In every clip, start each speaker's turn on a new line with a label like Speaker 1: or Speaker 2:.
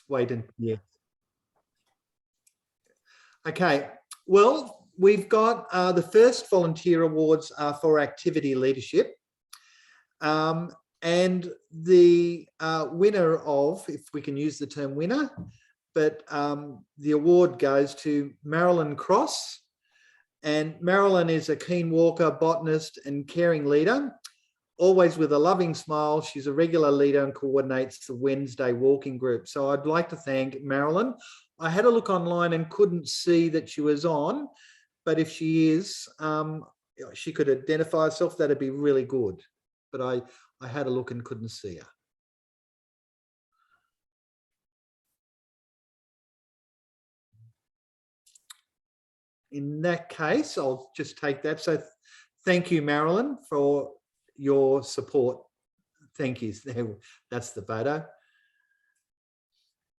Speaker 1: wait and yeah. Okay, well, we've got the first volunteer awards are for activity leadership. And the winner of, if we can use the term winner, but the award goes to Marilyn Cross. And Marilyn is a keen walker, botanist and caring leader, always with a loving smile. She's a regular leader and coordinates the Wednesday walking group. So I'd like to thank Marilyn. I had a look online and couldn't see that she was on, but if she is, she could identify herself, that'd be really good. But I had a look and couldn't see her. In that case, I'll just take that. So thank you, Marilyn, for your support. Thank you. That's the photo.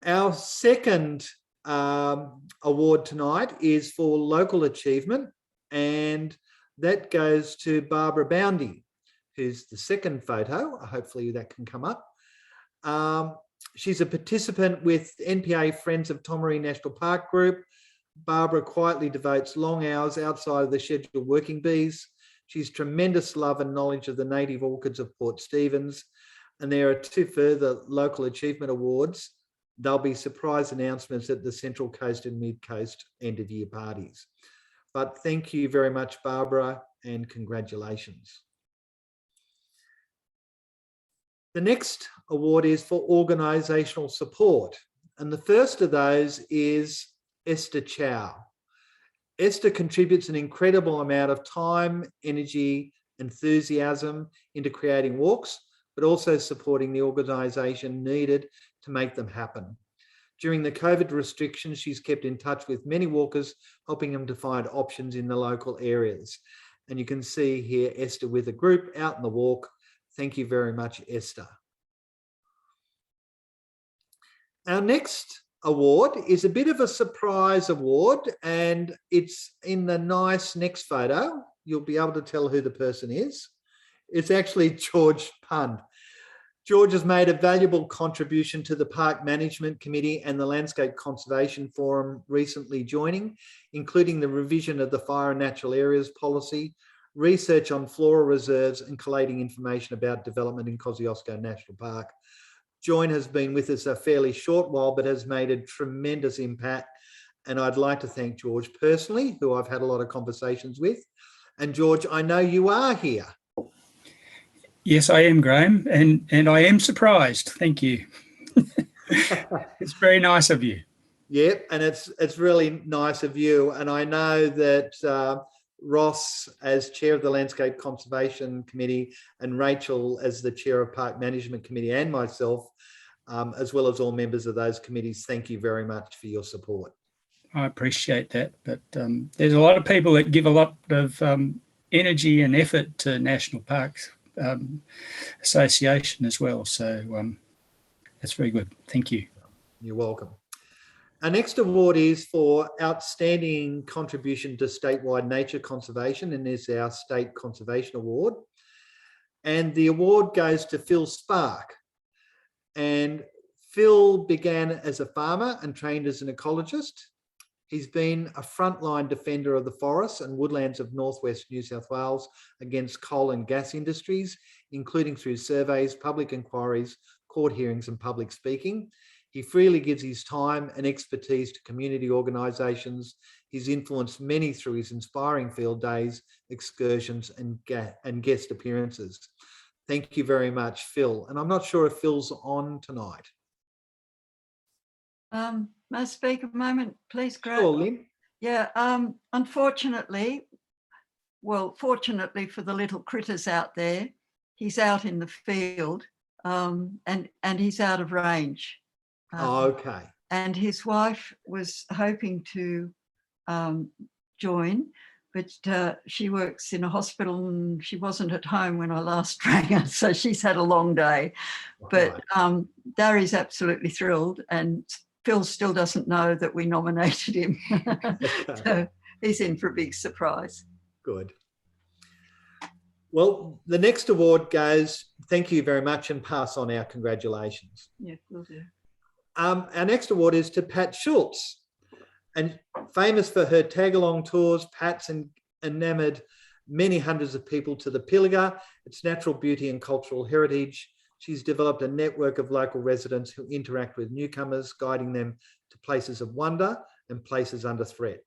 Speaker 1: Our second award tonight is for local achievement, and that goes to Barbara Boundy, who's the second photo. Hopefully that can come up. She's a participant with NPA Friends of Tomaree National Park Group. Barbara quietly devotes long hours outside of the scheduled working bees. She's tremendous love and knowledge of the native orchids of Port Stephens. And there are 2 further local achievement awards. There'll be surprise announcements at the Central Coast and Mid Coast end of year parties. But thank you very much, Barbara, and congratulations. The next award is for organisational support. And the first of those is Esther Chow. Esther contributes an incredible amount of time, energy, enthusiasm into creating walks, but also supporting the organisation needed to make them happen. During the COVID restrictions, she's kept in touch with many walkers, helping them to find options in the local areas. And you can see here Esther with a group out in the walk. Thank you very much, Esther. Our next award is a bit of a surprise award, and it's in the nice next photo. You'll be able to tell who the person is. It's actually George Pund. George has made a valuable contribution to the Park Management Committee and the Landscape Conservation Forum recently joining, including the revision of the Fire and Natural Areas Policy, research on flora reserves and collating information about development in Kosciuszko National Park. John has been with us a fairly short while, but has made a tremendous impact. And I'd like to thank George personally, who I've had a lot of conversations with. And George, I know you are here.
Speaker 2: Yes, I am, Graham, and I am surprised. Thank you. It's very nice of you.
Speaker 1: Yeah, and it's really nice of you. And I know that Ross, as chair of the Landscape Conservation Committee, and Rachel as the chair of Park Management Committee, and myself, as well as all members of those committees, thank you very much for your support.
Speaker 2: I appreciate that, but there's a lot of people that give a lot of energy and effort to National Parks Association as well, so that's very good. Thank you.
Speaker 1: You're welcome. Our next award is for outstanding contribution to statewide nature conservation, and is our State Conservation Award. And the award goes to Phil Spark. And Phil began as a farmer and trained as an ecologist. He's been a frontline defender of the forests and woodlands of northwest New South Wales against coal and gas industries, including through surveys, public inquiries, court hearings and public speaking. He freely gives his time and expertise to community organisations. He's influenced many through his inspiring field days, excursions and guest appearances. Thank you very much, Phil. And I'm not sure if Phil's on tonight.
Speaker 3: May I speak a moment, please, Greg?
Speaker 1: Sure, Lynn.
Speaker 3: Yeah, unfortunately, well, fortunately for the little critters out there, he's out in the field and he's out of range.
Speaker 1: Okay.
Speaker 3: And his wife was hoping to join, but she works in a hospital and she wasn't at home when I last rang her, so she's had a long day. But Darry's absolutely thrilled, and Phil still doesn't know that we nominated him. So he's in for a big surprise.
Speaker 1: Good. Well, the next award goes, thank you very much, and pass on our congratulations.
Speaker 3: Yeah, will do.
Speaker 1: Our next award is to Pat Schultz. And famous for her tag-along tours, Pat's enamoured many hundreds of people to the Pilliga, its natural beauty and cultural heritage. She's developed a network of local residents who interact with newcomers, guiding them to places of wonder and places under threat.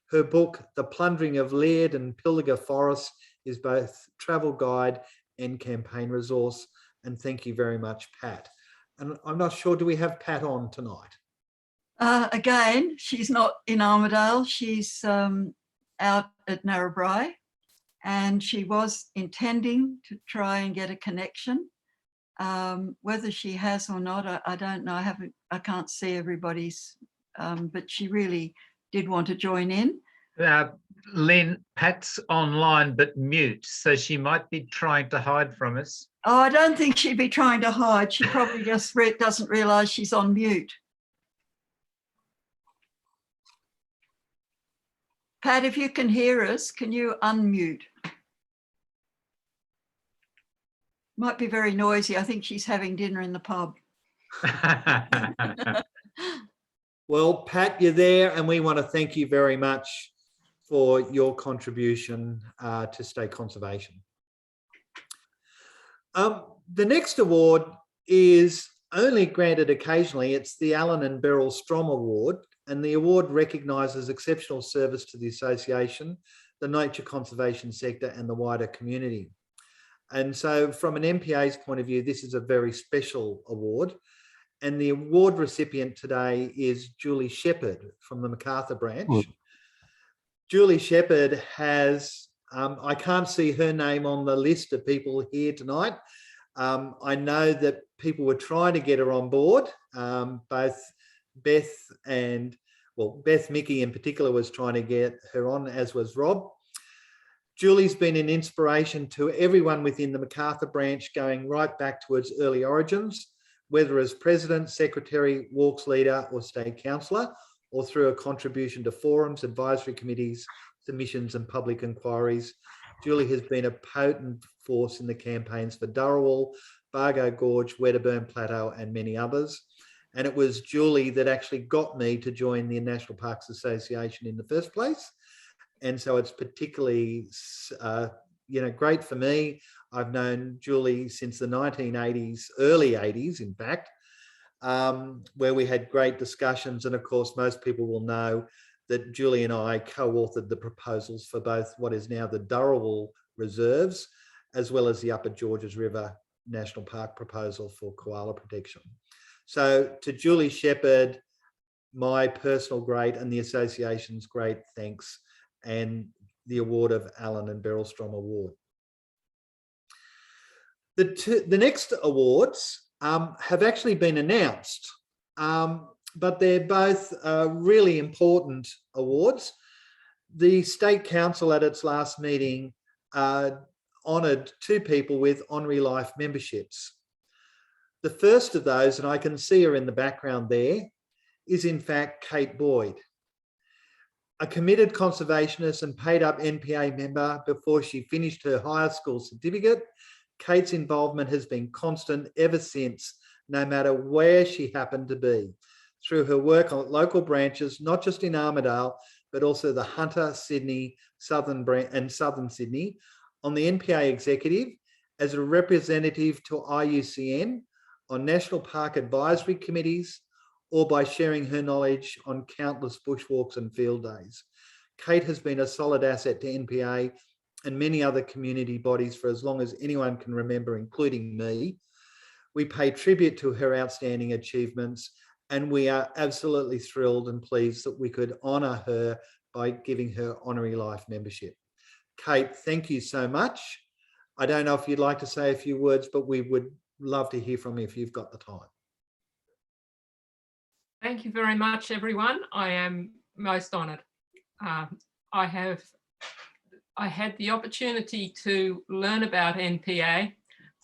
Speaker 1: Her book, The Plundering of Laird and Pilliga Forests, is both travel guide and campaign resource. And thank you very much, Pat. And I'm not sure, do we have Pat on tonight?
Speaker 3: Again, she's not in Armidale. She's out at Narrabri, and she was intending to try and get a connection. Whether she has or not, I don't know. I can't see everybody's, but she really did want to join in.
Speaker 4: Lynn, Pat's online but mute, so she might be trying to hide from us.
Speaker 3: Oh, I don't think she'd be trying to hide. She probably just doesn't realise she's on mute. Pat, if you can hear us, can you unmute? Might be very noisy. I think she's having dinner in the pub.
Speaker 1: Well, Pat, you're there, and we want to thank you very much for your contribution to state conservation. The next award is only granted occasionally. It's the Alan and Beryl Strom Award, and the award recognises exceptional service to the association, the nature conservation sector and the wider community. And so from an NPA's point of view, this is a very special award. And the award recipient today is Julie Shepherd from the MacArthur branch. Good. Julie Shepherd has, I can't see her name on the list of people here tonight. I know that people were trying to get her on board. Both Beth and, well, Beth Mickey in particular was trying to get her on, as was Rob. Julie's been an inspiration to everyone within the MacArthur branch, going right back to its early origins, whether as president, secretary, walks leader or state councillor, or through a contribution to forums, advisory committees, submissions and public inquiries. Julie has been a potent force in the campaigns for Durrawal, Bargo Gorge, Wedderburn Plateau and many others. And it was Julie that actually got me to join the National Parks Association in the first place. And so it's particularly, great for me. I've known Julie since the 1980s, early 80s, in fact, where we had great discussions. And of course, most people will know that Julie and I co-authored the proposals for both what is now the Durrawal reserves, as well as the Upper Georges River National Park proposal for koala protection. So to Julie Shepherd, my personal great and the association's great thanks, and the award of Alan and Beryl Strom Award. The next awards have actually been announced, but they're both really important awards. The State Council at its last meeting honoured 2 people with honorary life memberships. The first of those, and I can see her in the background there, is in fact Kate Boyd, a committed conservationist and paid up NPA member before she finished her higher school certificate. Kate's involvement has been constant ever since, no matter where she happened to be, through her work on local branches, not just in Armidale, but also the Hunter, Sydney, Southern Sydney, on the NPA executive, as a representative to IUCN, on National Park Advisory Committees, or by sharing her knowledge on countless bushwalks and field days. Kate has been a solid asset to NPA and many other community bodies for as long as anyone can remember, including me. We pay tribute to her outstanding achievements, and we are absolutely thrilled and pleased that we could honour her by giving her honorary life membership. Kate, thank you so much. I don't know if you'd like to say a few words, but we would love to hear from you if you've got the time.
Speaker 5: Thank you very much, everyone. I am most honoured. I had the opportunity to learn about NPA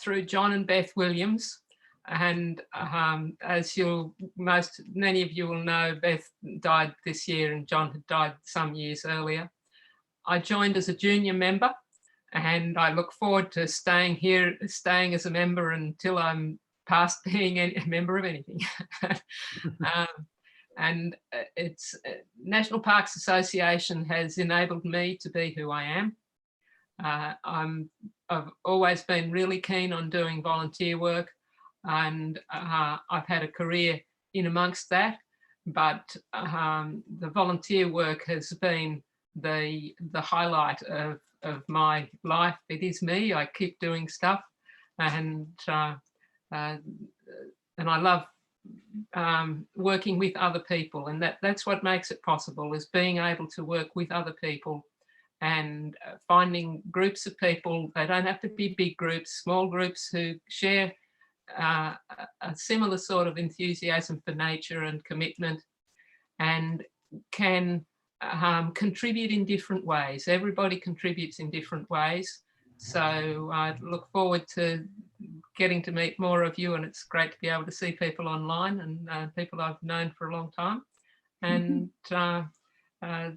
Speaker 5: through John and Beth Williams, and as many of you will know, Beth died this year and John had died some years earlier. I joined as a junior member, and I look forward to staying as a member until I'm past being a member of anything. And it's National Parks Association has enabled me to be who I am. I've always been really keen on doing volunteer work, and I've had a career in amongst that, but the volunteer work has been the highlight of my life. It is me. I keep doing stuff, and I love working with other people, and that's what makes it possible, is being able to work with other people and finding groups of people. They don't have to be big groups, small groups who share a similar sort of enthusiasm for nature and commitment, and can contribute in different ways. Everybody contributes in different ways. So I look forward to getting to meet more of you, and it's great to be able to see people online and people I've known for a long time, and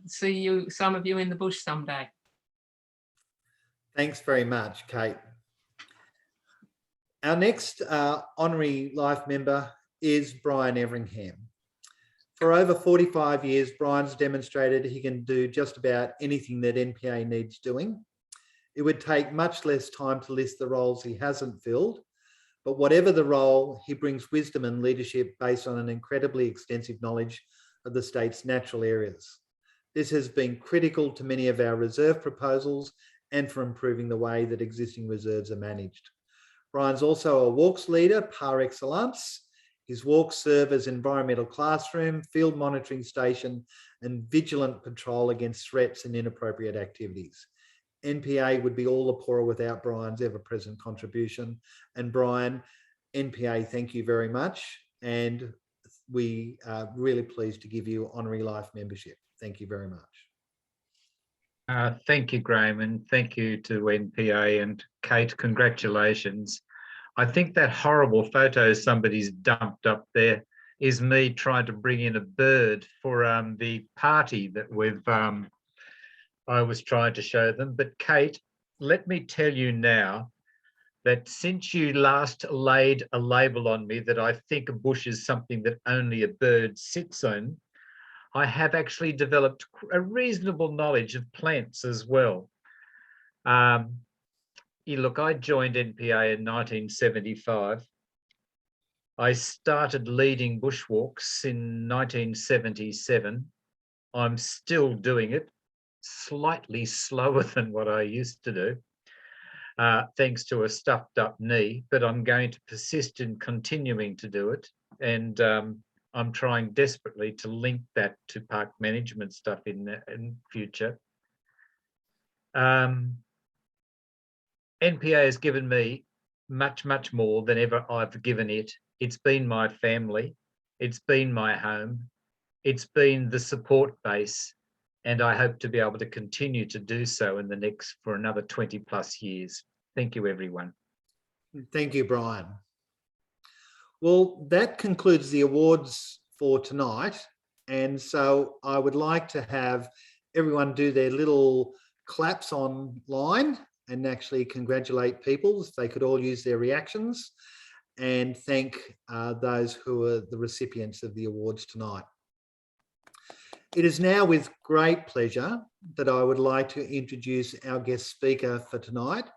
Speaker 5: see you, some of you, in the bush someday.
Speaker 1: Thanks very much, Kate. Our next honorary life member is Brian Everingham. For over 45 years, Brian's demonstrated he can do just about anything that NPA needs doing. It would take much less time to list the roles he hasn't filled, but whatever the role, he brings wisdom and leadership based on an incredibly extensive knowledge of the state's natural areas. This has been critical to many of our reserve proposals and for improving the way that existing reserves are managed. Brian's also a walks leader par excellence. His walks serve as environmental classroom, field monitoring station, and vigilant patrol against threats and inappropriate activities. NPA would be all the poorer without Brian's ever-present contribution. And Brian, NPA, thank you very much. And we are really pleased to give you honorary life membership. Thank you very much.
Speaker 4: Thank you, Graham, and thank you to NPA, and Kate, congratulations. I think that horrible photo somebody's dumped up there is me trying to bring in a bird for the party that I was trying to show them. But Kate, let me tell you now that since you last laid a label on me that I think a bush is something that only a bird sits on, I have actually developed a reasonable knowledge of plants as well. Look, I joined NPA in 1975. I started leading bushwalks in 1977. I'm still doing it, slightly slower than what I used to do, thanks to a stuffed up knee, but I'm going to persist in continuing to do it. And I'm trying desperately to link that to park management stuff in future. NPA has given me much, much more than ever I've given it. It's been my family. It's been my home. It's been the support base. And I hope to be able to continue to do so for another 20 plus years. Thank you, everyone.
Speaker 1: Thank you, Brian. Well, that concludes the awards for tonight. And so I would like to have everyone do their little claps online and actually congratulate people. If they could all use their reactions, and thank those who are the recipients of the awards tonight. It is now with great pleasure that I would like to introduce our guest speaker for tonight,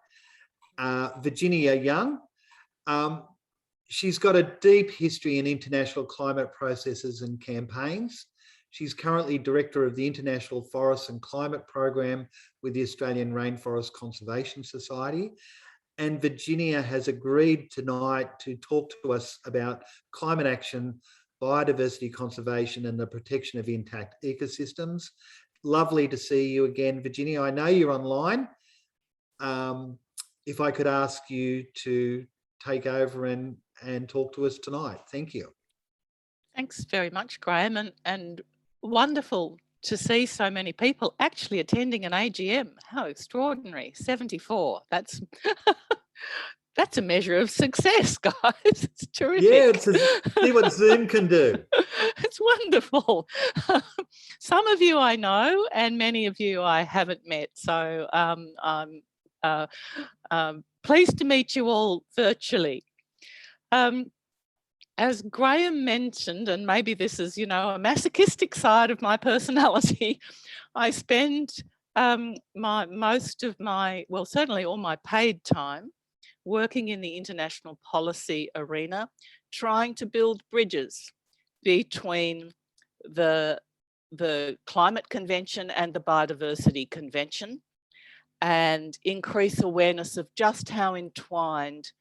Speaker 1: Virginia Young. She's got a deep history in international climate processes and campaigns. She's currently Director of the International Forest and Climate Program with the Australian Rainforest Conservation Society. And Virginia has agreed tonight to talk to us about climate action, biodiversity conservation, and the protection of intact ecosystems. Lovely to see you again, Virginia. I know you're online. If I could ask you to take over and talk to us tonight. Thank you.
Speaker 6: Thanks very much, Graham, and wonderful to see so many people actually attending an AGM. How extraordinary. 74. That's that's a measure of success, guys. It's terrific.
Speaker 1: Yeah, see what Zoom can do.
Speaker 6: It's wonderful. Some of you I know, and many of you I haven't met. So I'm pleased to meet you all virtually. As Graham mentioned, and maybe this is, you know, a masochistic side of my personality, I spend most of my, well, certainly all my paid time working in the international policy arena, trying to build bridges between the Climate Convention and the Biodiversity Convention, and increase awareness of just how entwined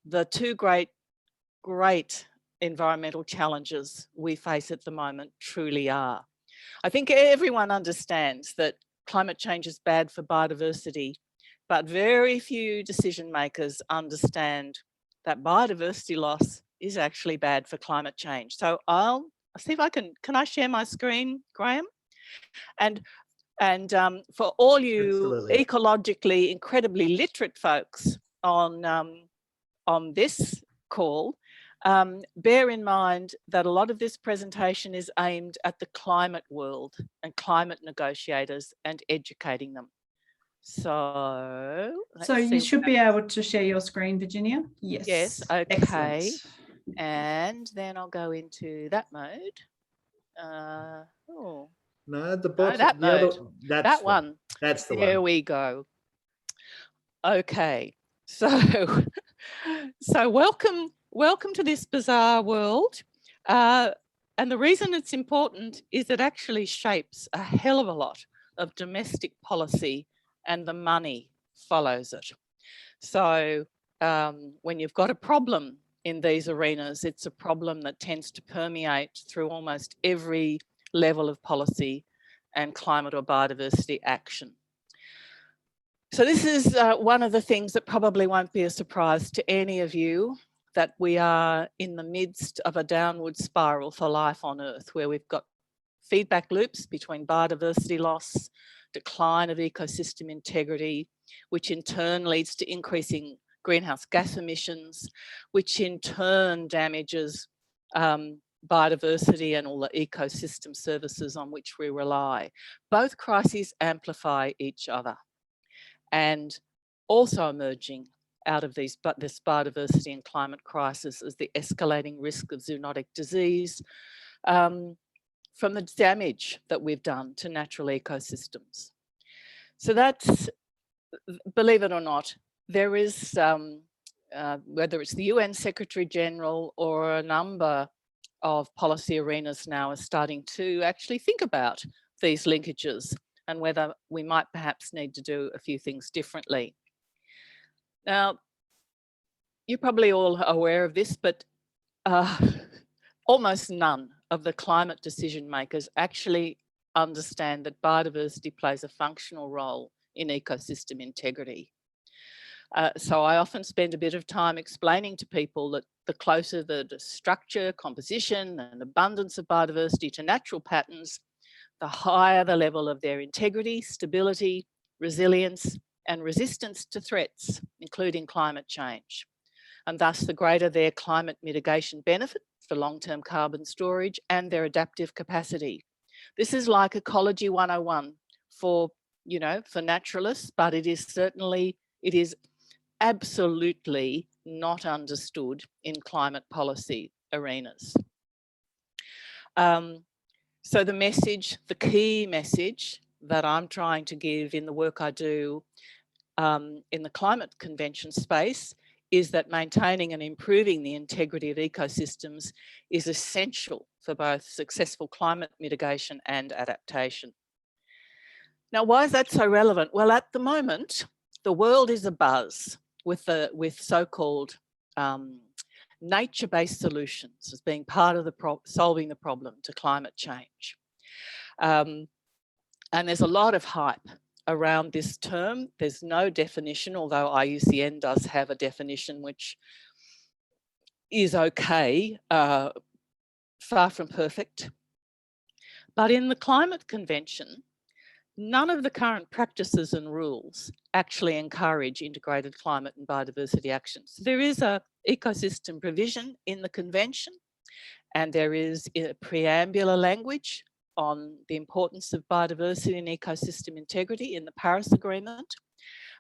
Speaker 6: the two great environmental challenges we face at the moment truly are. I think everyone understands that climate change is bad for biodiversity, but very few decision makers understand that biodiversity loss is actually bad for climate change. So I'll see if I can I share my screen, Graham? And for all you
Speaker 1: Absolutely.
Speaker 6: ecologically incredibly literate folks on this call, bear in mind that a lot of this presentation is aimed at the climate world and climate negotiators and educating them. So
Speaker 7: you should be able to share your screen, Virginia. Yes.
Speaker 6: Yes, okay.
Speaker 7: Excellent.
Speaker 6: And then I'll go into that mode.
Speaker 1: No, the bottom.
Speaker 6: that
Speaker 1: the other,
Speaker 6: mode.
Speaker 1: that's
Speaker 6: That one.
Speaker 1: That's the
Speaker 6: There
Speaker 1: one.
Speaker 6: we go. Okay, so welcome to this bizarre world. And the reason it's important is it actually shapes a hell of a lot of domestic policy, and the money follows it. So when you've got a problem in these arenas, it's a problem that tends to permeate through almost every level of policy and climate or biodiversity action. So this is one of the things that probably won't be a surprise to any of you, that we are in the midst of a downward spiral for life on Earth, where we've got feedback loops between biodiversity loss, decline of ecosystem integrity, which in turn leads to increasing greenhouse gas emissions, which in turn damages biodiversity and all the ecosystem services on which we rely. Both crises amplify each other, and also emerging out of this biodiversity and climate crisis is the escalating risk of zoonotic disease from the damage that we've done to natural ecosystems. So that's, believe it or not, there is, whether it's the UN Secretary General or a number of policy arenas now are starting to actually think about these linkages and whether we might perhaps need to do a few things differently. Now, you're probably all aware of this, but almost none of the climate decision makers actually understand that biodiversity plays a functional role in ecosystem integrity. So I often spend a bit of time explaining to people that the closer the structure, composition, and abundance of biodiversity to natural patterns, the higher the level of their integrity, stability, resilience, and resistance to threats, including climate change. And thus the greater their climate mitigation benefit for long-term carbon storage and their adaptive capacity. This is like ecology 101 for, you know, for naturalists, but it is absolutely not understood in climate policy arenas. So the key message that I'm trying to give in the work I do in the climate convention space is that maintaining and improving the integrity of ecosystems is essential for both successful climate mitigation and adaptation. Now, why is that so relevant? Well, at the moment, the world is abuzz with so-called nature-based solutions as being part of solving the problem to climate change. And there's a lot of hype around this term. There's no definition, although IUCN does have a definition which is okay, far from perfect. But in the climate convention, none of the current practices and rules actually encourage integrated climate and biodiversity actions. There is a ecosystem provision in the convention, and there is a preambular language on the importance of biodiversity and ecosystem integrity in the Paris Agreement.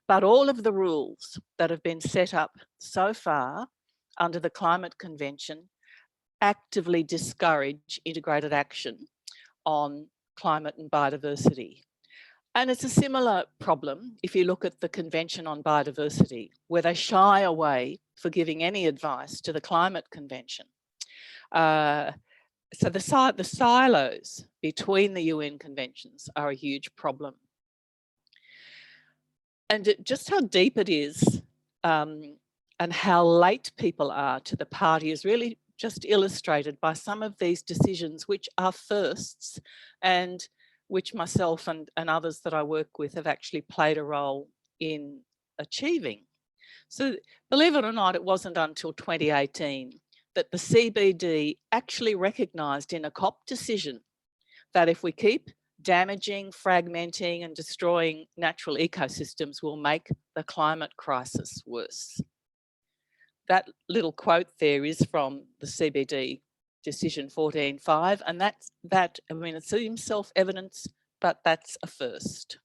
Speaker 6: But all of the rules that have been set up so far under the Climate Convention actively discourage integrated action on climate and biodiversity. And it's a similar problem if you look at the Convention on Biodiversity, where they shy away for giving any advice to the Climate Convention. So the silos between the UN conventions are a huge problem. And just how deep it is and how late people are to the party is really just illustrated by some of these decisions, which are firsts and which myself and others that I work with have actually played a role in achieving. So believe it or not, it wasn't until 2018 that the CBD actually recognised in a COP decision that if we keep damaging, fragmenting and destroying natural ecosystems, will make the climate crisis worse. That little quote there is from the CBD decision 14.5, and I mean, it seems self-evident, but that's a first.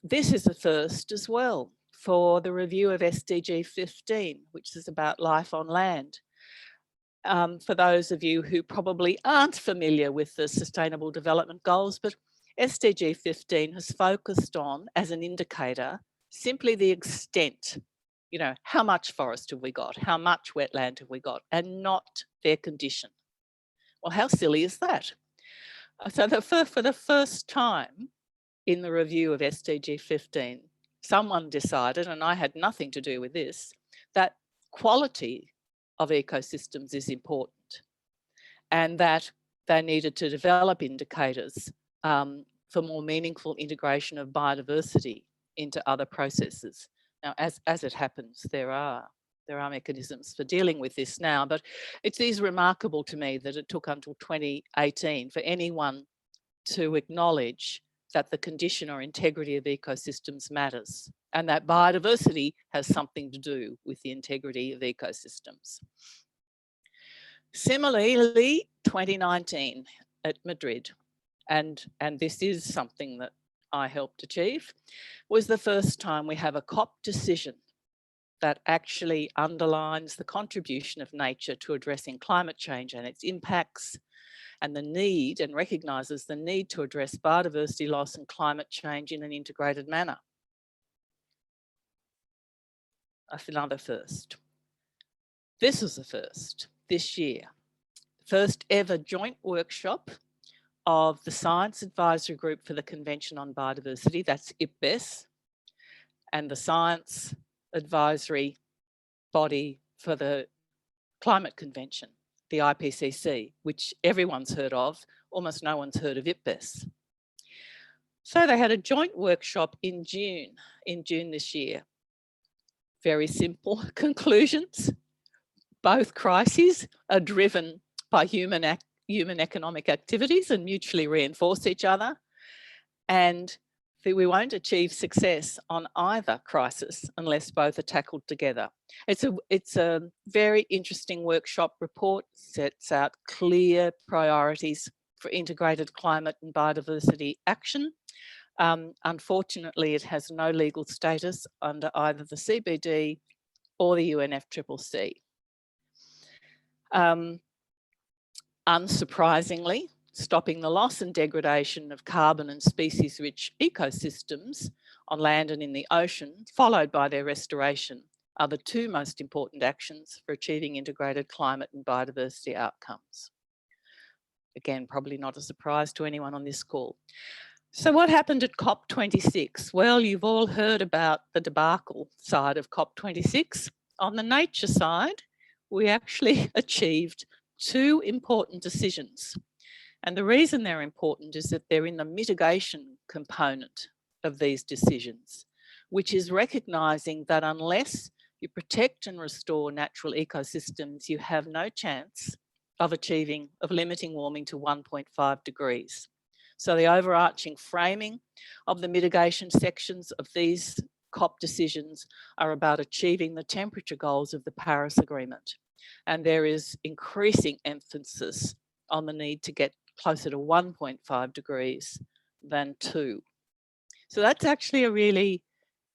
Speaker 6: This is a first as well for the review of SDG 15, which is about life on land. For those of you who probably aren't familiar with the Sustainable Development Goals, but SDG 15 has focused on, as an indicator, simply the extent, you know, how much forest have we got, how much wetland have we got, and not their condition. Well, how silly is that? So for the first time in the review of SDG 15, someone decided, and I had nothing to do with this, that quality of ecosystems is important and that they needed to develop indicators for more meaningful integration of biodiversity into other processes. Now, as it happens, there are mechanisms for dealing with this now, but it is remarkable to me that it took until 2018 for anyone to acknowledge that the condition or integrity of ecosystems matters and that biodiversity has something to do with the integrity of ecosystems. Similarly, 2019 at Madrid, and this is something that I helped achieve, was the first time we have a COP decision that actually underlines the contribution of nature to addressing climate change and its impacts, and the need, and recognises the need to address biodiversity loss and climate change in an integrated manner. That's another first. This was the first this year. First ever joint workshop of the Science Advisory Group for the Convention on Biodiversity, that's IPBES, and the Science Advisory Body for the Climate Convention, the IPCC, which everyone's heard of, almost no one's heard of IPBES. So they had a joint workshop in June this year. Very simple conclusions. Both crises are driven by human economic activities and mutually reinforce each other. And we won't achieve success on either crisis unless both are tackled together. It's a very interesting workshop report, sets out clear priorities for integrated climate and biodiversity action. Unfortunately, it has no legal status under either the CBD or the UNFCCC. Unsurprisingly, stopping the loss and degradation of carbon and species-rich ecosystems on land and in the ocean, followed by their restoration, are the two most important actions for achieving integrated climate and biodiversity outcomes. Again, probably not a surprise to anyone on this call. So what happened at COP26? Well, you've all heard about the debacle side of COP26. On the nature side, we actually achieved two important decisions. And the reason they're important is that they're in the mitigation component of these decisions, which is recognising that unless you protect and restore natural ecosystems, you have no chance of limiting warming to 1.5 degrees. So the overarching framing of the mitigation sections of these COP decisions are about achieving the temperature goals of the Paris Agreement. And there is increasing emphasis on the need to get closer to 1.5 degrees than 2. So that's actually a really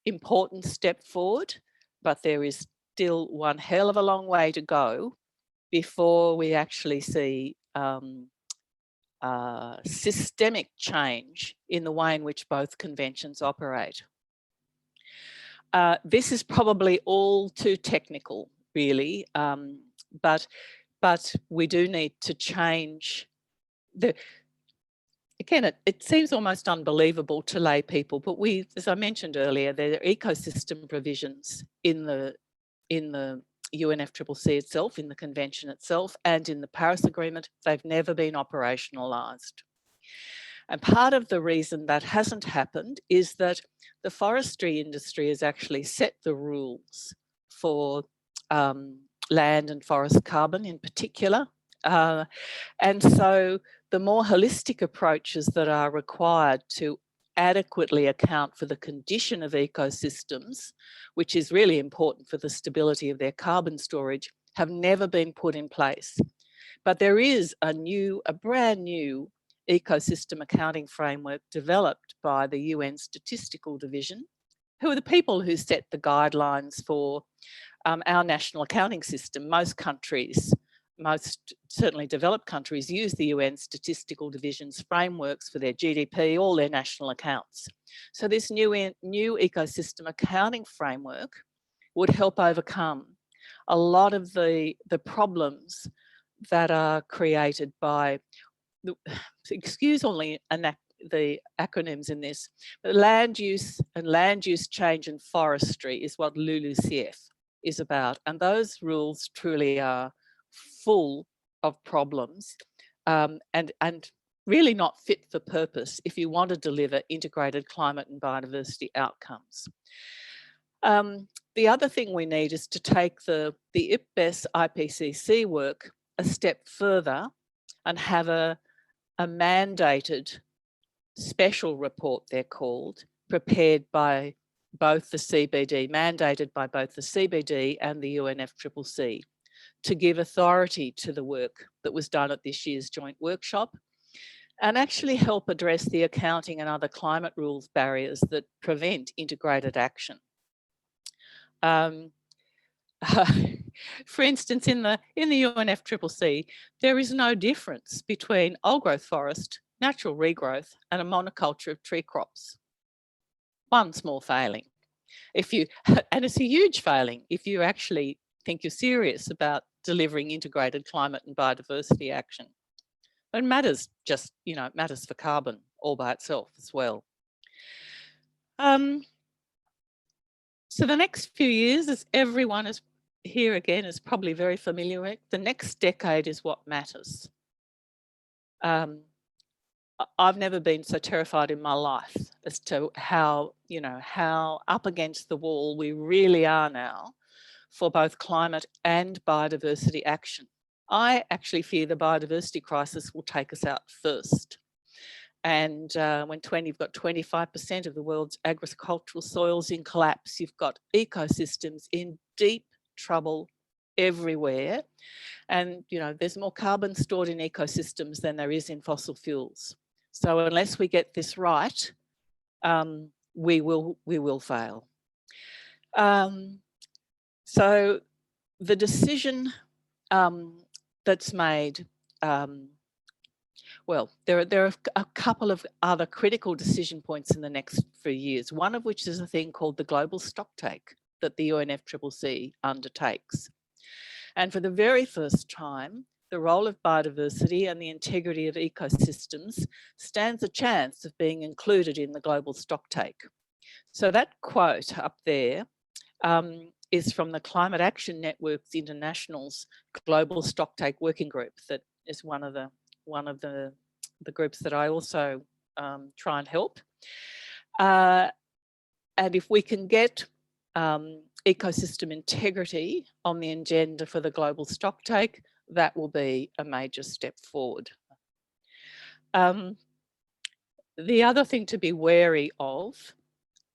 Speaker 6: important step forward, but there is still one hell of a long way to go before we actually see systemic change in the way in which both conventions operate. This is probably all too technical, really, but we do need to change again, it seems almost unbelievable to lay people, but we, as I mentioned earlier, there are ecosystem provisions in the UNFCCC itself, in the convention itself, and in the Paris Agreement. They've never been operationalised. And part of the reason that hasn't happened is that the forestry industry has actually set the rules for land and forest carbon in particular. And so the more holistic approaches that are required to adequately account for the condition of ecosystems, which is really important for the stability of their carbon storage, have never been put in place. But there is a brand new ecosystem accounting framework developed by the UN Statistical Division, who are the people who set the guidelines for our national accounting system. Most countries, most certainly developed countries, use the UN Statistical Division's frameworks for their GDP, all their national accounts. So this new ecosystem accounting framework would help overcome a lot of the problems that are created by, excuse only the acronyms in this, but land use and land use change and forestry is what LULUCF is about. And those rules truly are full of problems and really not fit for purpose if you want to deliver integrated climate and biodiversity outcomes. The other thing we need is to take the IPBES IPCC work a step further and have a mandated special report, they're called, prepared by both the CBD, mandated by both the CBD and the UNFCCC, to give authority to the work that was done at this year's joint workshop and actually help address the accounting and other climate rules barriers that prevent integrated action. For instance, in the UNFCCC, there is no difference between old growth forest, natural regrowth, and a monoculture of tree crops. One small failing. And it's a huge failing if you actually think you're serious about delivering integrated climate and biodiversity action. It matters just, it matters for carbon all by itself as well. So the next few years, as everyone is here again is probably very familiar with, the next decade is what matters. I've never been so terrified in my life as to how up against the wall we really are now for both climate and biodiversity action. I actually fear the biodiversity crisis will take us out first. And when you've got 25% of the world's agricultural soils in collapse, you've got ecosystems in deep trouble everywhere. And, there's more carbon stored in ecosystems than there is in fossil fuels. So unless we get this right, we will fail. So the decision that's made, well, there are a couple of other critical decision points in the next few years, one of which is a thing called the global stocktake that the UNFCCC undertakes. And for the very first time, the role of biodiversity and the integrity of ecosystems stands a chance of being included in the global stocktake. So that quote up there is from the Climate Action Network's International's Global Stocktake Working Group, that is one of the groups that I also try and help. And if we can get ecosystem integrity on the agenda for the global stocktake, that will be a major step forward. The other thing to be wary of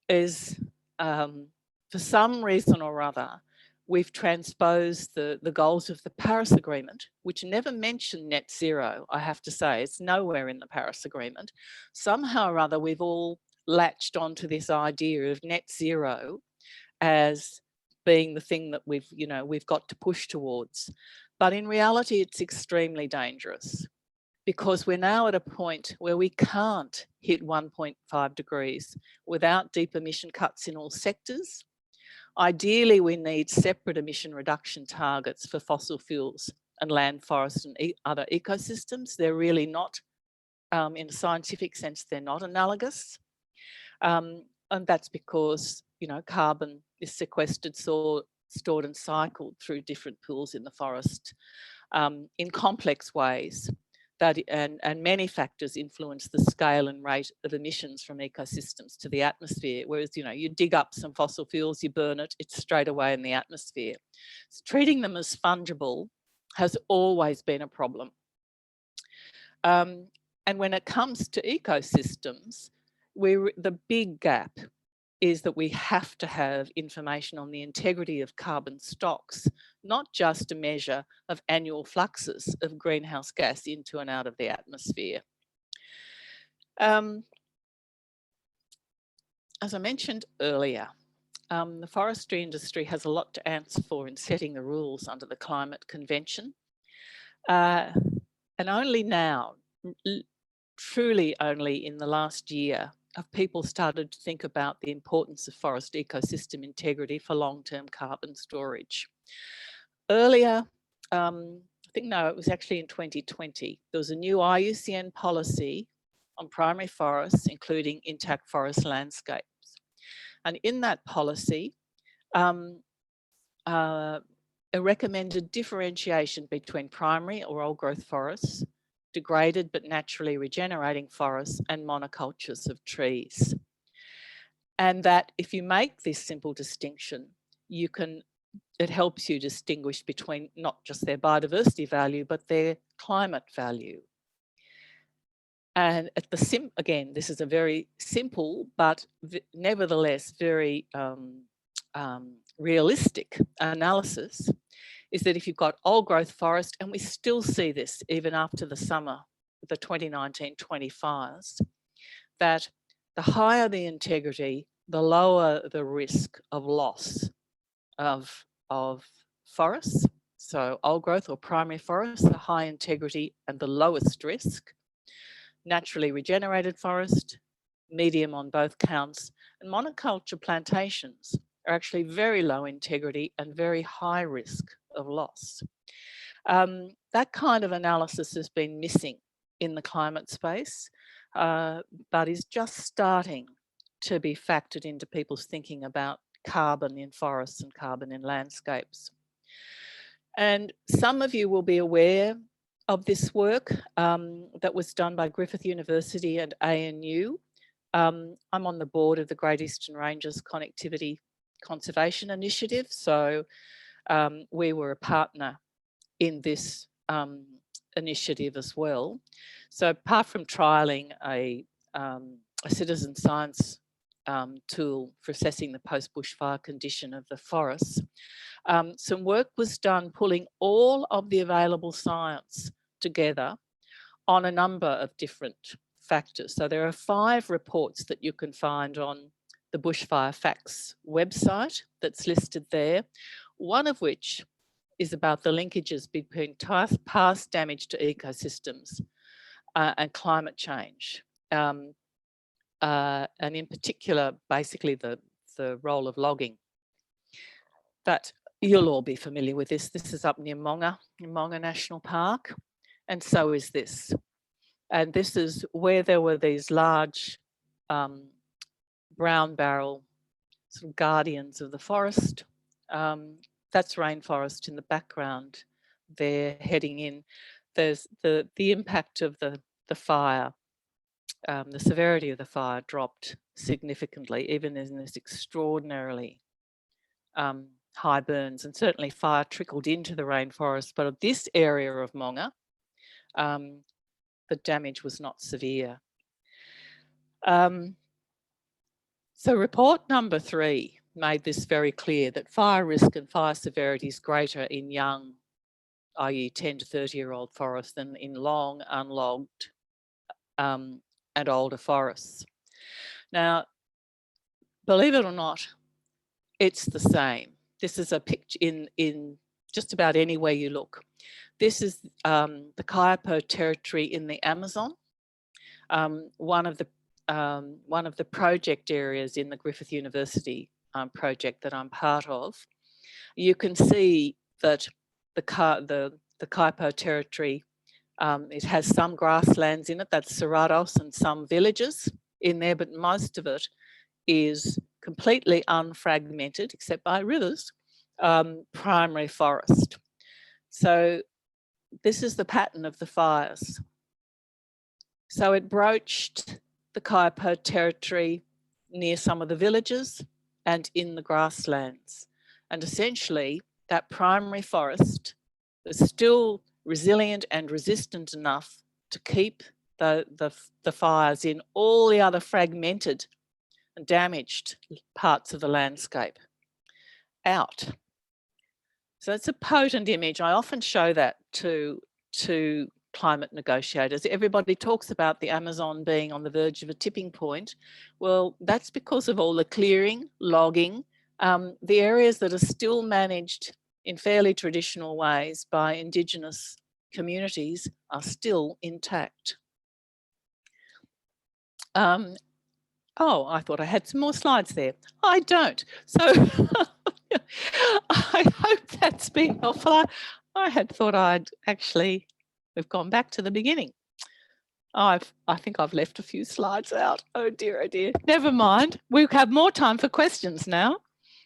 Speaker 6: is, for some reason or other, we've transposed the goals of the Paris Agreement, which never mentioned net zero, I have to say. It's nowhere in the Paris Agreement. Somehow or other, we've all latched onto this idea of net zero as being the thing that we've got to push towards. But in reality, it's extremely dangerous, because we're now at a point where we can't hit 1.5 degrees without deep emission cuts in all sectors. Ideally, we need separate emission reduction targets for fossil fuels and land, forest and other ecosystems. They're really not, in a scientific sense, they're not analogous. And that's because, carbon is sequestered, stored and cycled through different pools in the forest in complex ways. And many factors influence the scale and rate of emissions from ecosystems to the atmosphere. Whereas, you dig up some fossil fuels, you burn it, it's straight away in the atmosphere. So treating them as fungible has always been a problem. And when it comes to ecosystems, the big gap is that we have to have information on the integrity of carbon stocks, not just a measure of annual fluxes of greenhouse gas into and out of the atmosphere. As I mentioned earlier, the forestry industry has a lot to answer for in setting the rules under the Climate Convention. And only now, truly only in the last year, have people started to think about the importance of forest ecosystem integrity for long-term carbon storage. Earlier, I think, no, it was actually in 2020, there was a new IUCN policy on primary forests, including intact forest landscapes. And in that policy, it recommended differentiation between primary or old growth forests, degraded but naturally regenerating forests, and monocultures of trees. And that if you make this simple distinction, it helps you distinguish between not just their biodiversity value, but their climate value. And again, this is a very simple, but nevertheless very realistic analysis, is that if you've got old growth forest, and we still see this even after the summer, the 2019-20 fires, that the higher the integrity, the lower the risk of loss of forests. So old growth or primary forests, the high integrity and the lowest risk. Naturally regenerated forest, medium on both counts, and monoculture plantations are actually very low integrity and very high risk of loss. That kind of analysis has been missing in the climate space, but is just starting to be factored into people's thinking about carbon in forests and carbon in landscapes. And some of you will be aware of this work that was done by Griffith University and ANU. I'm on the board of the Great Eastern Ranges Connectivity Conservation Initiative, so we were a partner in this initiative as well. So apart from trialling a citizen science tool for assessing the post-bushfire condition of the forests, some work was done pulling all of the available science together on a number of different factors. So there are 5 reports that you can find on the Bushfire Facts website that's listed there, one of which is about the linkages between past damage to ecosystems and climate change. And in particular, basically the role of logging. But you'll all be familiar with this. This is up near Monga, in Monga National Park, and so is this. And this is where there were these large brown barrel sort of guardians of the forest. That's rainforest in the background. They're heading in. There's the impact of the fire. The severity of the fire dropped significantly, even in this extraordinarily high burns, and certainly fire trickled into the rainforest. But of this area of Monga, the damage was not severe. So report number 3 made this very clear, that fire risk and fire severity is greater in young, i.e. 10 to 30-year-old forests than in long, unlogged and older forests. Now, believe it or not, it's the same. this is a picture in just about anywhere you look. This is the Kaipo territory in the Amazon, one of the project areas in the Griffith University project that I'm part of. You can see that the Kaipo territory, it has some grasslands in it, that's Cerrados, and some villages in there, but most of it is completely unfragmented, except by rivers, primary forest. So this is the pattern of the fires. So it broached the Kaipo territory near some of the villages and in the grasslands. And essentially, that primary forest was still resilient and resistant enough to keep the fires in all the other fragmented and damaged parts of the landscape out. So it's a potent image. I often show that to climate negotiators. Everybody talks about the Amazon being on the verge of a tipping point. Well, that's because of all the clearing, logging, the areas that are still managed in fairly traditional ways by Indigenous communities are still intact. Oh, I thought I had some more slides there. I don't. So I hope that's been helpful. I had thought we've gone back to the beginning. I think I've left a few slides out. Oh dear, oh dear. Never mind. We have more time for questions now.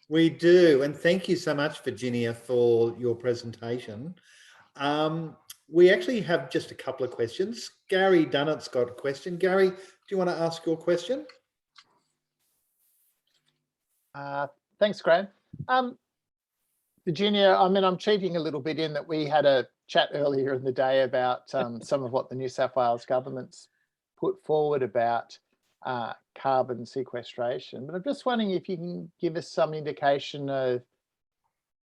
Speaker 1: We do, and thank you so much, Virginia, for your presentation. We actually have just a couple of questions. Gary Dunnett's got a question. Gary, do you want to ask your question?
Speaker 8: Thanks, Graham. Virginia, I mean, I'm cheating a little bit in that we had a chat earlier in the day about some of what the New South Wales government's put forward about carbon sequestration. But I'm just wondering if you can give us some indication of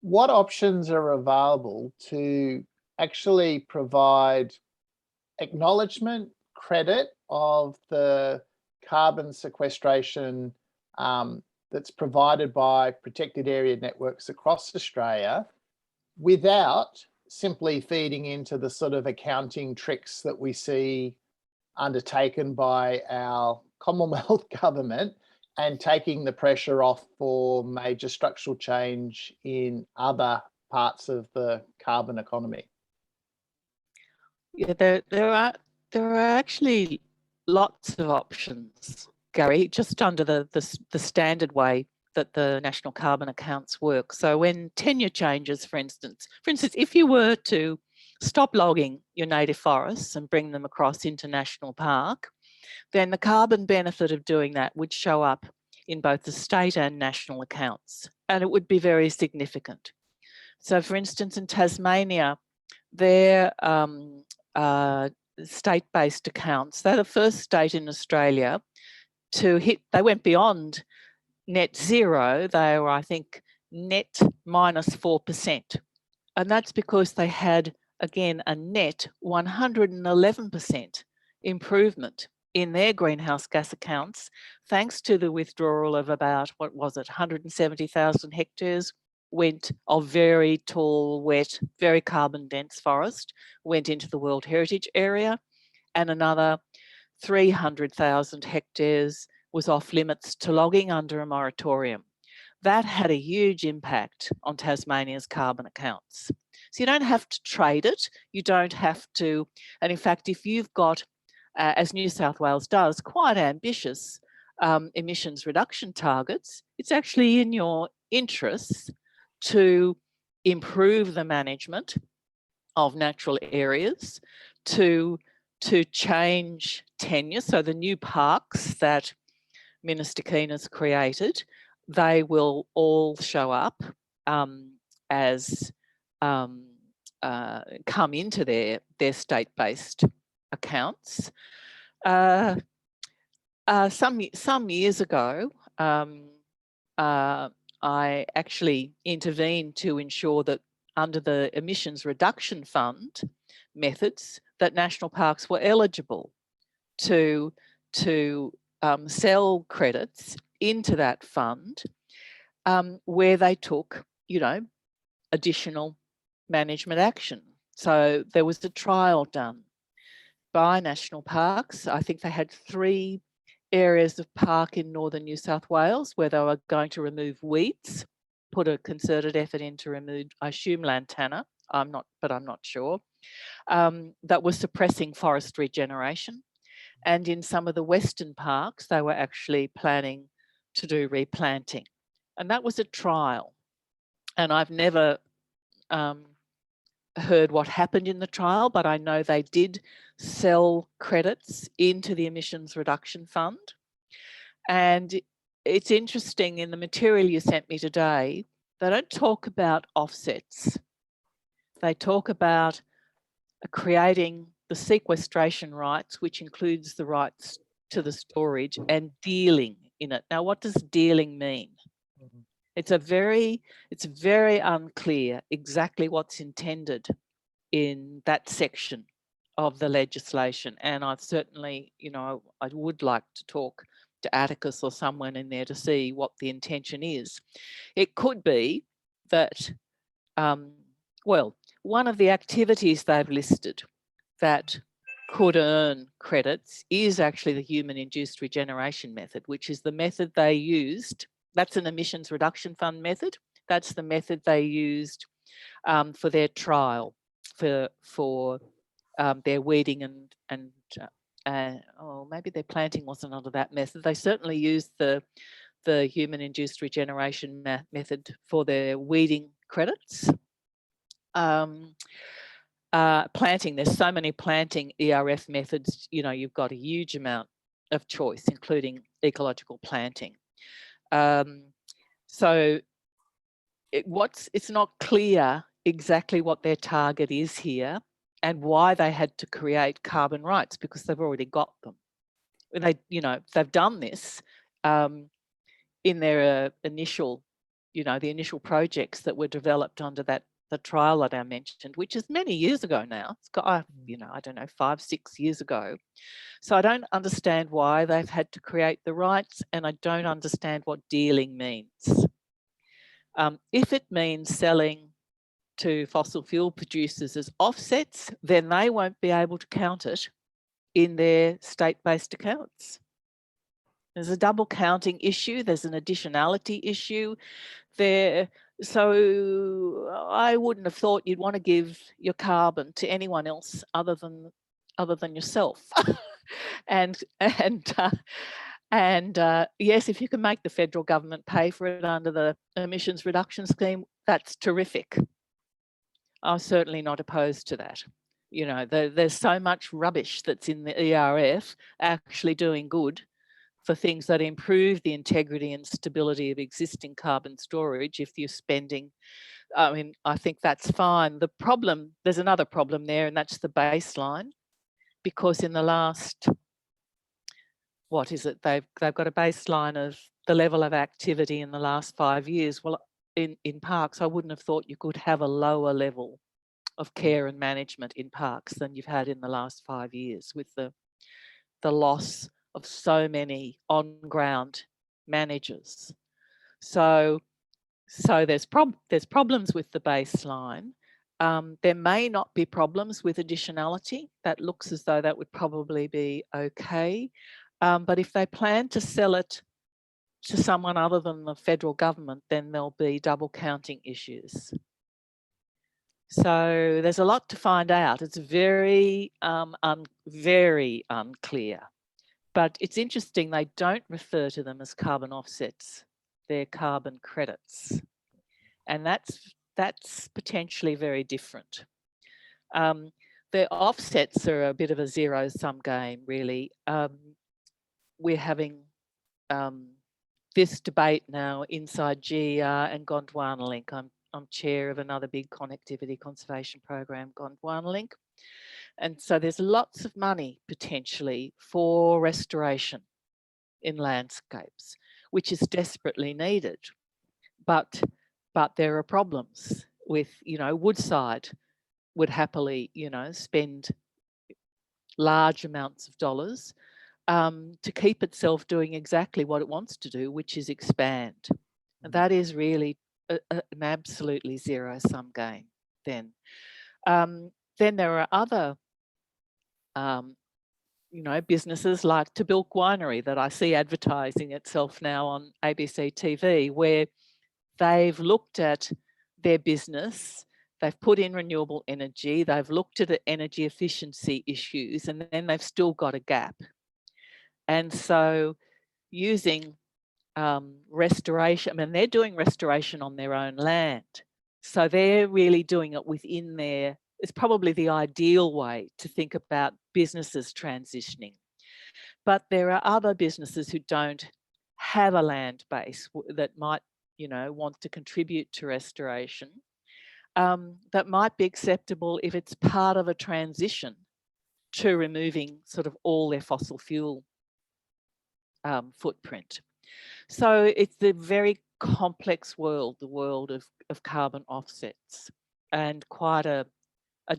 Speaker 8: what options are available to actually provide acknowledgement, credit of the carbon sequestration that's provided by protected area networks across Australia without simply feeding into the sort of accounting tricks that we see undertaken by our Commonwealth government and taking the pressure off for major structural change in other parts of the carbon economy.
Speaker 6: Yeah, there are actually lots of options, Gary, just under the standard way that the national carbon accounts work. So when tenure changes, for instance, if you were to stop logging your native forests and bring them across into national park, then the carbon benefit of doing that would show up in both the state and national accounts, and it would be very significant. So for instance, in Tasmania, their state-based accounts, they're the first state in Australia to hit, they went beyond net zero, they were, I think, net -4%. And that's because they had, again, a net 111% improvement in their greenhouse gas accounts, thanks to the withdrawal of about, 170,000 hectares of very tall, wet, very carbon dense forest, went into the World Heritage Area, and another 300,000 hectares was off limits to logging under a moratorium. That had a huge impact on Tasmania's carbon accounts. So you don't have to trade it, you don't have to, and in fact, if you've got, as New South Wales does, quite ambitious emissions reduction targets, it's actually in your interests to improve the management of natural areas, to change tenure. So the new parks that Minister Keane has created, they will all show up as come into their state-based accounts. Some years ago, I actually intervened to ensure that under the emissions reduction fund methods, that national parks were eligible to sell credits into that fund where they took additional management action. So there was a trial done by National Parks. I think they had 3 areas of park in northern New South Wales where they were going to remove weeds, put a concerted effort in to remove, I assume, lantana. I'm not sure. That was suppressing forest regeneration. And in some of the western parks, they were actually planning to do replanting. And that was a trial. And I've never heard what happened in the trial, but I know they did sell credits into the emissions reduction fund. And it's interesting, in the material you sent me today, they don't talk about offsets. They talk about creating the sequestration rights, which includes the rights to the storage, and dealing in it. Now, what does dealing mean? It's very unclear exactly what's intended in that section of the legislation. And I've certainly, I would like to talk to Atticus or someone in there to see what the intention is. It could be that, well, one of the activities they've listed that could earn credits is actually the human-induced regeneration method, which is the method they used. That's an emissions reduction fund method. That's the method they used for their trial, for their weeding and maybe their planting wasn't under that method. They certainly used the human-induced regeneration method for their weeding credits. Planting, there's so many planting ERF methods, you've got a huge amount of choice, including ecological planting. So it's not clear exactly what their target is here and why they had to create carbon rights, because they've already got them. They've done this in their initial, the initial projects that were developed under the trial that I mentioned, which is many years ago now. It's got, I don't know, 5-6 years ago. So I don't understand why they've had to create the rights, and I don't understand what dealing means. If it means selling to fossil fuel producers as offsets, then they won't be able to count it in their state-based accounts. There's a double counting issue. There's an additionality issue there. So I wouldn't have thought you'd want to give your carbon to anyone else other than yourself. and yes, if you can make the federal government pay for it under the emissions reduction scheme, that's terrific. I'm certainly not opposed to that. There's so much rubbish that's in the ERF actually doing good for things that improve the integrity and stability of existing carbon storage. If you're spending, I think that's fine. The problem, there's another problem there, and that's the baseline, because in the last, what is it? They've got a baseline of the level of activity in the last 5 years. Well, in parks, I wouldn't have thought you could have a lower level of care and management in parks than you've had in the last 5 years, with the loss of so many on-ground managers. So there's problems with the baseline. There may not be problems with additionality. That looks as though that would probably be okay. But if they plan to sell it to someone other than the federal government, then there'll be double counting issues. So there's a lot to find out. It's very, very unclear. But it's interesting, they don't refer to them as carbon offsets. They're carbon credits. And that's potentially very different. The offsets are a bit of a zero-sum game, really. We're having this debate now inside GER and Gondwana Link. I'm chair of another big connectivity conservation program, Gondwana Link. And so there's lots of money potentially for restoration in landscapes, which is desperately needed. But there are problems with, Woodside would happily, spend large amounts of dollars to keep itself doing exactly what it wants to do, which is expand. And that is really an absolutely zero-sum game then. Then there are other businesses like Tabilk Winery that I see advertising itself now on ABC TV, where they've looked at their business, they've put in renewable energy, they've looked at energy efficiency issues, and then they've still got a gap. And so using restoration, I mean, they're doing restoration on their own land. So they're really doing it within their, it's probably the ideal way to think about businesses transitioning. But there are other businesses who don't have a land base that might, want to contribute to restoration, that might be acceptable if it's part of a transition to removing sort of all their fossil fuel footprint. So it's the very complex world, the world of carbon offsets, and quite a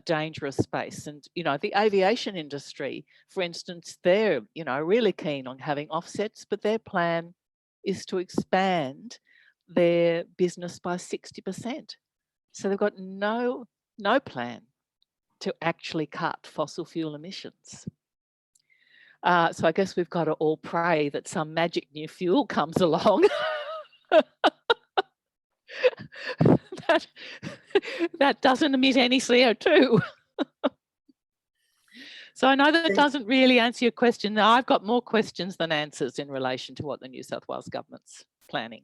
Speaker 6: dangerous space. And, the aviation industry, for instance, they're, really keen on having offsets, but their plan is to expand their business by 60%. So they've got no plan to actually cut fossil fuel emissions. So I guess we've got to all pray that some magic new fuel comes along that doesn't emit any CO2. So I know that doesn't really answer your question. Now, I've got more questions than answers in relation to what the New South Wales government's planning.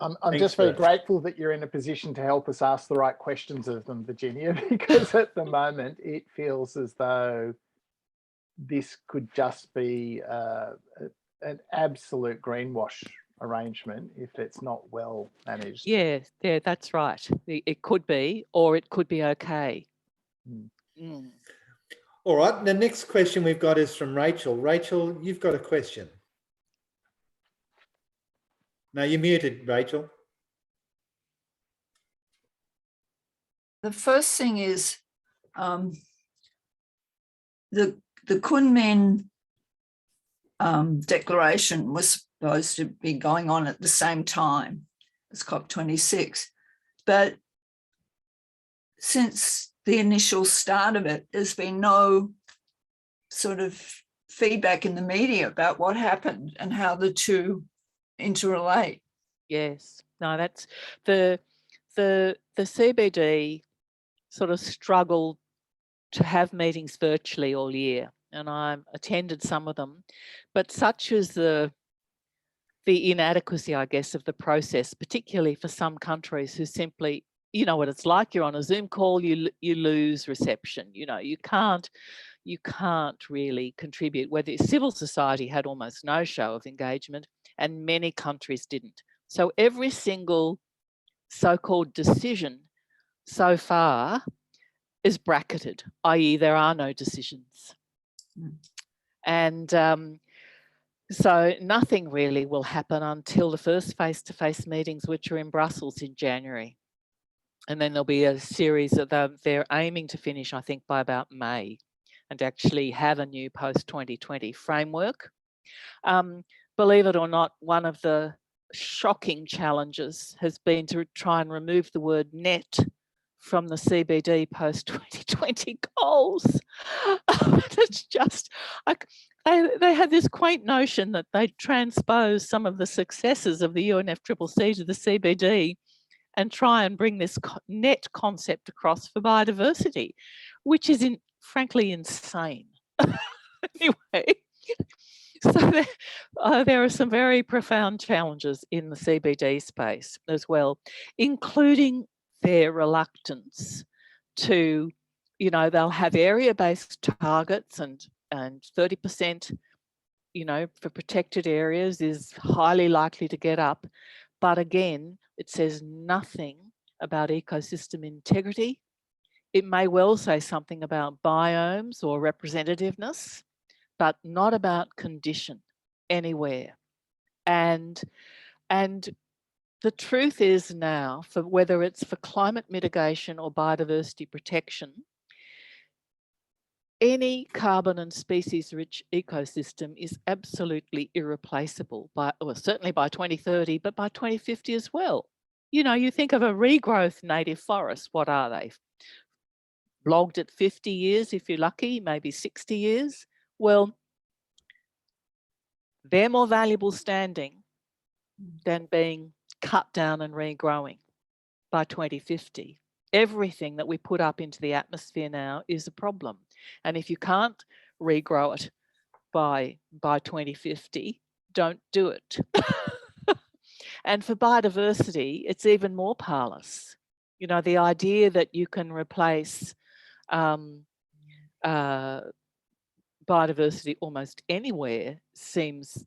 Speaker 8: I'm just very grateful that you're in a position to help us ask the right questions of them, Virginia, because at the moment it feels as though this could just be an absolute greenwash arrangement if it's not well managed.
Speaker 6: Yeah, that's right. It could be, or it could be okay.
Speaker 1: All right, the next question we've got is from Rachel. Rachel, you've got a question. No, you're muted, Rachel.
Speaker 3: The first thing is the Kunming declaration was supposed to be going on at the same time as COP26, but since the initial start of it, there's been no sort of feedback in the media about what happened and how the two interrelate.
Speaker 6: Yes, no, that's the CBD sort of struggled to have meetings virtually all year, and I attended some of them, but such is the inadequacy, I guess, of the process, particularly for some countries who simply, you know what it's like, you're on a Zoom call, you lose reception, you can't really contribute. Whether civil society had almost no show of engagement, and many countries didn't. So every single so-called decision so far is bracketed, i.e. there are no decisions. And so nothing really will happen until the first face-to-face meetings, which are in Brussels in January. And then there'll be a series of they're aiming to finish, I think, by about May, and actually have a new post-2020 framework. Believe it or not, one of the shocking challenges has been to try and remove the word net from the CBD post-2020 goals. It's just, they had this quaint notion that they'd transpose some of the successes of the UNFCCC to the CBD and try and bring this net concept across for biodiversity, which is frankly insane. Anyway, so there are some very profound challenges in the CBD space as well, including their reluctance to, they'll have area-based targets and 30%, for protected areas is highly likely to get up. But again, it says nothing about ecosystem integrity. It may well say something about biomes or representativeness, but not about condition anywhere. And the truth is now, for whether it's for climate mitigation or biodiversity protection, any carbon and species-rich ecosystem is absolutely irreplaceable certainly by 2030, but by 2050 as well. you know, you think of a regrowth native forest, what are they? Logged at 50 years, if you're lucky, maybe 60 years. Well, they're more valuable standing than being cut down and regrowing by 2050. Everything that we put up into the atmosphere now is a problem. And if you can't regrow it by 2050, don't do it. And for biodiversity, it's even more parlous. You know, the idea that you can replace biodiversity almost anywhere seems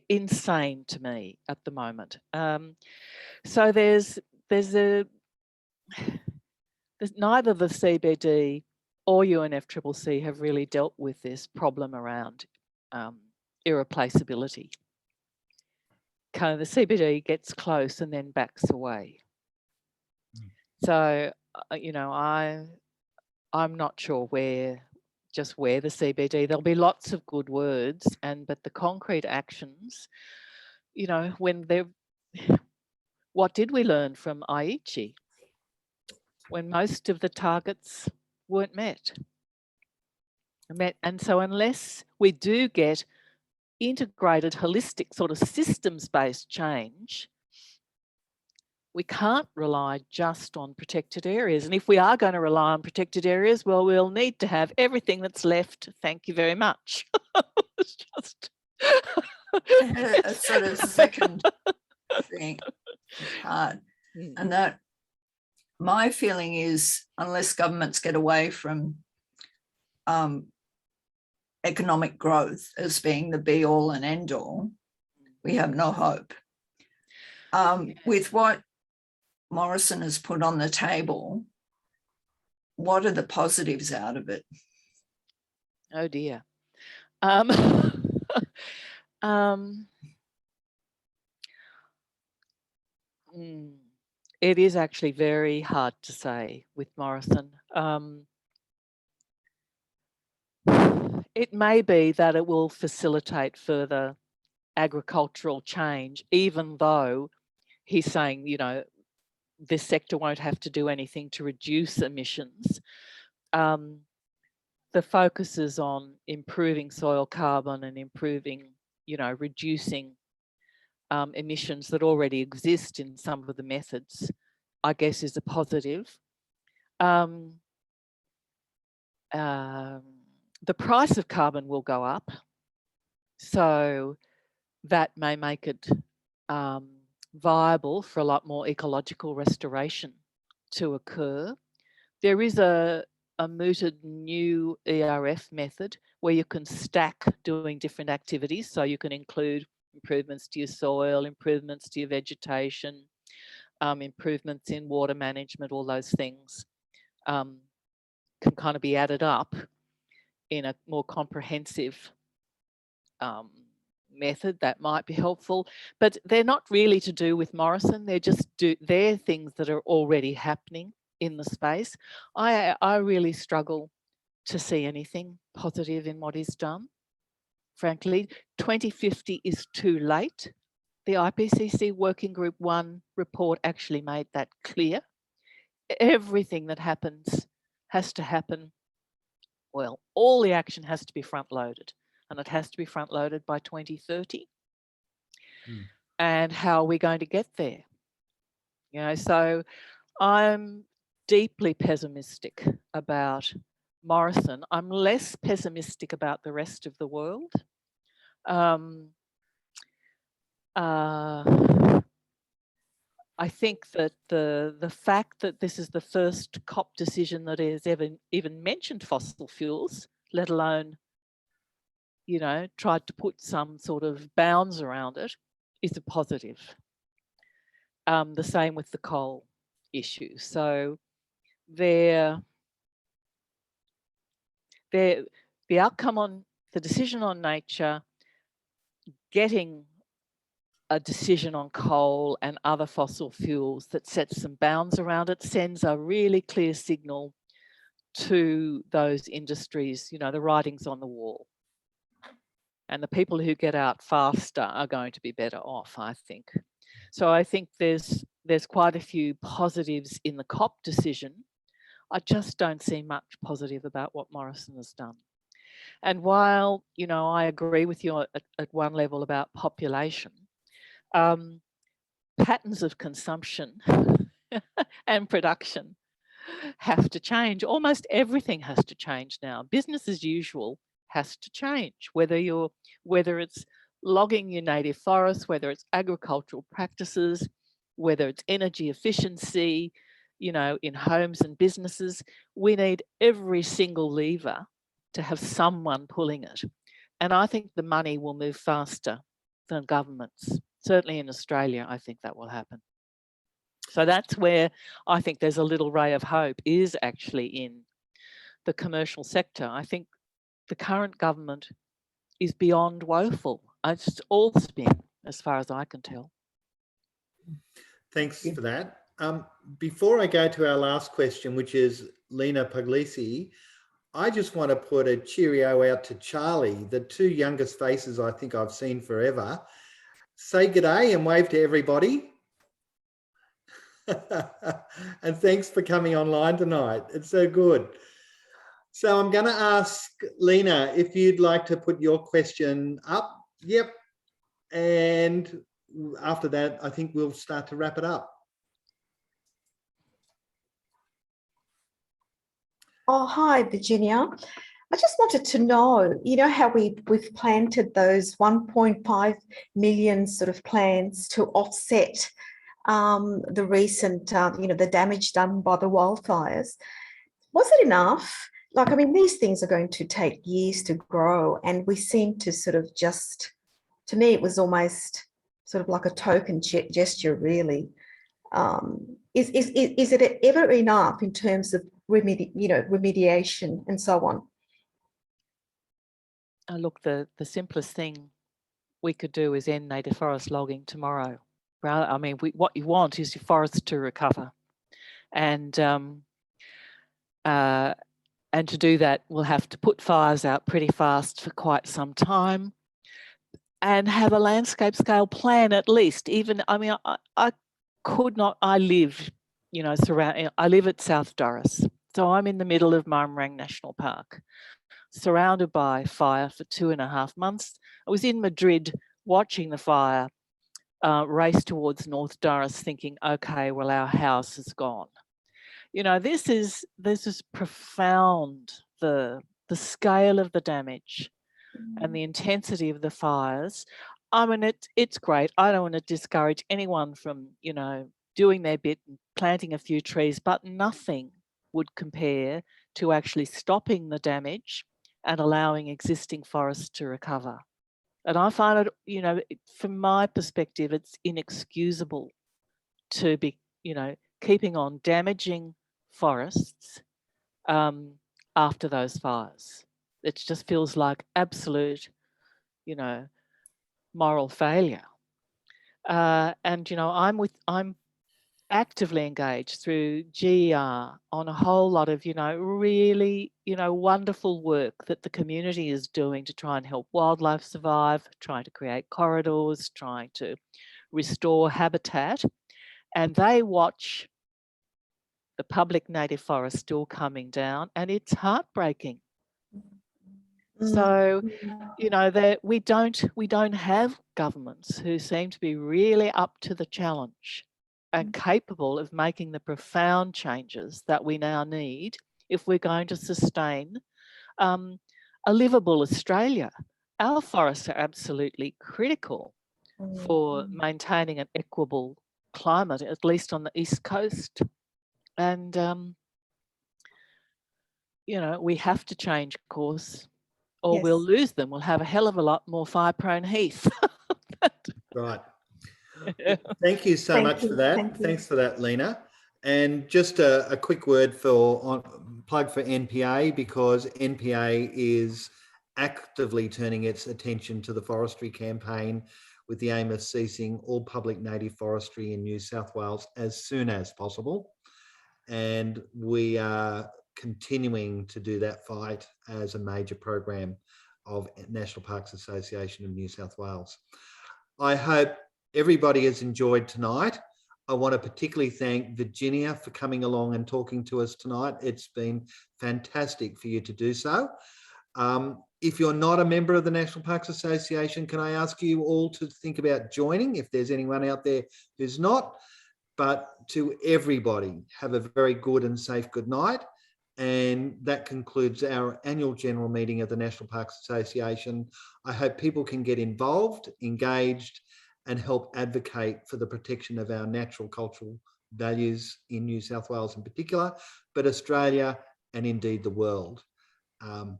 Speaker 6: insane to me at the moment. So there's neither the CBD or UNFCCC have really dealt with this problem around irreplaceability. Kind of the CBD gets close and then backs away. So, you know, I'm not sure where the CBD, there'll be lots of good words, but the concrete actions, you know, what did we learn from Aichi when most of the targets weren't met? And so unless we do get integrated, holistic sort of systems-based change, we can't rely just on protected areas. And if we are going to rely on protected areas, well, we'll need to have everything that's left. Thank you very much. It's just
Speaker 3: A sort of second thing part, and that my feeling is unless governments get away from economic growth as being the be all and end all, we have no hope. With what Morrison has put on the table, what are the positives out of it?
Speaker 6: Oh dear. It is actually very hard to say with Morrison. It may be that it will facilitate further agricultural change, even though he's saying, you know, this sector won't have to do anything to reduce emissions. The focus is on improving soil carbon and improving, you know, reducing emissions that already exist in some of the methods, I guess, is a positive. The price of carbon will go up, so that may make it viable for a lot more ecological restoration to occur. There is a mooted new ERF method where you can stack doing different activities. So you can include improvements to your soil, improvements to your vegetation, improvements in water management, all those things can kind of be added up in a more comprehensive method that might be helpful, but they're not really to do with Morrison. They're things that are already happening in the space. I really struggle to see anything positive in what is done. Frankly, 2050 is too late. The IPCC Working Group 1 report actually made that clear. Everything that happens has to happen, well, all the action has to be front-loaded, and it has to be front-loaded by 2030. And how are we going to get there? You know, so I'm deeply pessimistic about Morrison. I'm less pessimistic about the rest of the world. I think that the fact that this is the first COP decision that has even mentioned fossil fuels, let alone, you know, tried to put some sort of bounds around it, is a positive. The same with the coal issue. So the outcome on the decision on nature, getting a decision on coal and other fossil fuels that sets some bounds around it, sends a really clear signal to those industries, you know, the writing's on the wall. And the people who get out faster are going to be better off, I think. So I think there's quite a few positives in the COP decision. I just don't see much positive about what Morrison has done. And while, you know, I agree with you at one level about population, patterns of consumption and production have to change. Almost everything has to change now. Business as usual has to change, whether it's logging your native forests, whether it's agricultural practices, whether it's energy efficiency, you know, in homes and businesses. We need every single lever to have someone pulling it. And I think the money will move faster than governments. Certainly in Australia, I think that will happen. So that's where I think there's a little ray of hope, is actually in the commercial sector. I think the current government is beyond woeful. It's all spin, as far as I can tell.
Speaker 1: Thanks for that. Before I go to our last question, which is Lena Puglisi, I just want to put a cheerio out to Charlie, the two youngest faces I think I've seen forever. Say g'day and wave to everybody. And thanks for coming online tonight. It's so good. So I'm going to ask Lena if you'd like to put your question up. Yep. And after that, I think we'll start to wrap it up.
Speaker 9: Oh, hi, Virginia. I just wanted to know, you know, how we've planted those 1.5 million sort of plants to offset the recent, you know, the damage done by the wildfires. Was it enough? Like, I mean, these things are going to take years to grow, and we seem to sort of just, to me, it was almost sort of like a token gesture, really. Is it ever enough in terms of remediation and so on?
Speaker 6: Look, the simplest thing we could do is end native forest logging tomorrow. I mean, what you want is your forests to recover, and to do that, we'll have to put fires out pretty fast for quite some time, and have a landscape scale plan at least. Even, I mean, I could not. I live, you know, I live at South Doris, so I'm in the middle of Marmorang National Park, surrounded by fire for 2.5 months. I was in Madrid watching the fire race towards North Doris, thinking, okay, well, our house is gone. You know, this is profound, the scale of the damage and the intensity of the fires. I mean, it's great. I don't want to discourage anyone from, you know, doing their bit and planting a few trees, but nothing would compare to actually stopping the damage and allowing existing forests to recover. And I find it, you know, from my perspective, it's inexcusable to be, you know, keeping on damaging forests after those fires. It just feels like absolute, you know, moral failure. And, you know, I'm actively engaged through GER on a whole lot of, you know, really, you know, wonderful work that the community is doing to try and help wildlife survive, trying to create corridors, trying to restore habitat. And they watch the public native forest still coming down, and it's heartbreaking. So, you know, that we don't have governments who seem to be really up to the challenge and capable of making the profound changes that we now need if we're going to sustain a livable Australia. Our forests are absolutely critical for maintaining an equable climate, at least on the East Coast. And, you know, we have to change course, or we'll lose them. We'll have a hell of a lot more fire-prone heath.
Speaker 1: Right. Thank you so much for that. Thanks for that, Lena. And just a quick word plug for NPA, because NPA is actively turning its attention to the forestry campaign with the aim of ceasing all public native forestry in New South Wales as soon as possible. And we are continuing to do that fight as a major program of National Parks Association of New South Wales. I hope everybody has enjoyed tonight. I want to particularly thank Virginia for coming along and talking to us tonight. It's been fantastic for you to do so. If you're not a member of the National Parks Association, can I ask you all to think about joining if there's anyone out there who's not? But to everybody, have a very good and safe good night. And that concludes our annual general meeting of the National Parks Association. I hope people can get involved, engaged, and help advocate for the protection of our natural cultural values in New South Wales in particular, but Australia and indeed the world.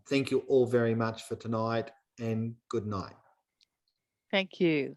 Speaker 1: Thank you all very much for tonight, and good night.
Speaker 6: Thank you.